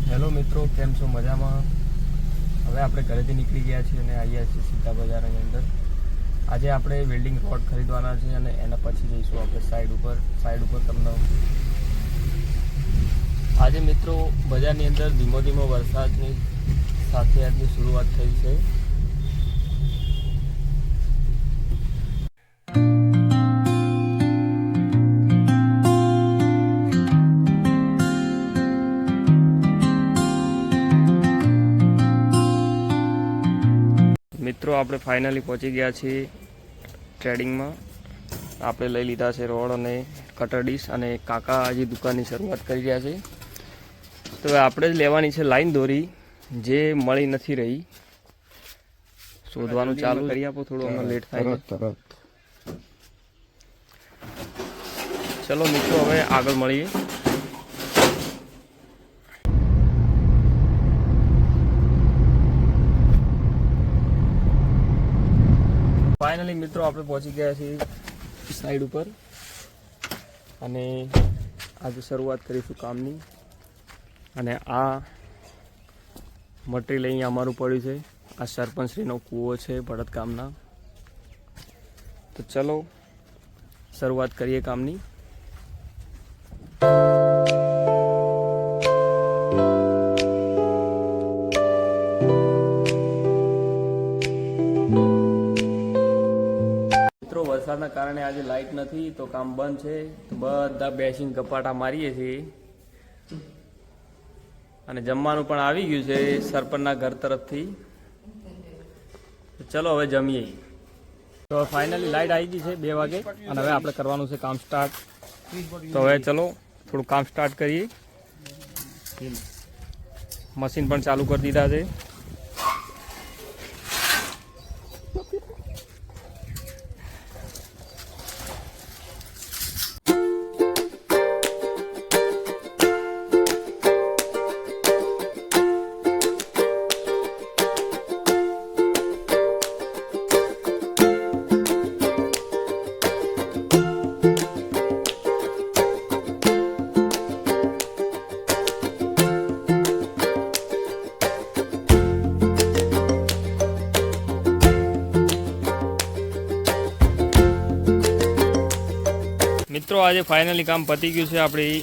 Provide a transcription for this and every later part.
Hello મિત્રો, કેમ છો? મજામાં? હવે આપણે ઘરેથી નીકળી ગયા છીએ અને આવ્યા છીએ સીધા બજારની અંદર. આજે આપણે વેલ્ડિંગ રોડ ખરીદવાના છે અને એના પછી જઈશું આપણે સાઈડ ઉપર તમને આજે મિત્રો બજારની અંદર ધીમો ધીમો વરસાદની સાથે આજની શરૂઆત થઈ છે. મિત્રો આપણે ફાઇનલી પહોંચી ગયા છીએ ટ્રેડિંગમાં. આપણે લઈ લીધા છે રોડ અને કટર ડીશ, અને કાકા હજી દુકાનની શરૂઆત કરી રહ્યા છે. તો હવે આપણે જ લેવાની છે લાઈન દોરી, જે મળી નથી રહી. શોધવાનું ચાલુ કરી આપો, થોડું અમને લેટ થાય છે. ચલો મિત્રો, હવે આગળ મળીએ. ફાઇનલી મિત્રો આપણે પહોંચી ગયા છીએ સાઈડ ઉપર, અને આજે શરૂઆત કરીશું કામની. અને આ મટીરિયલ અહીંયા અમારું પડ્યું છે. આ સરપંચશ્રીનો કૂવો છે ભરત ગામના. તો ચલો શરૂઆત કરીએ કામની. વરસાદના કારણે આજે લાઇટ નથી, તો કામ બંધ છે. તો બધા બેસીને ગપાટા મારીએ છીએ, અને જમવાનું પણ આવી ગયું છે સરપંચના ઘર તરફથી. ચલો હવે જમીએ. તો ફાઇનલી લાઇટ આવી ગઈ છે 2 વાગે, અને હવે આપણે કરવાનું છે કામ સ્ટાર્ટ. તો હવે ચલો થોડું કામ સ્ટાર્ટ કરીએ. મશીન પણ ચાલુ કરી દીધા છે. મિત્રો આજે ફાઇનલી કામ પતી ગયું છે. આપણી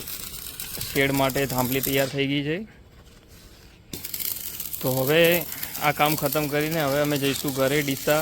શેડ માટે થાંભલી તૈયાર થઈ ગઈ છે. તો હવે આ કામ ખતમ કરીને હવે અમે જઈશું ઘરે ડીસા.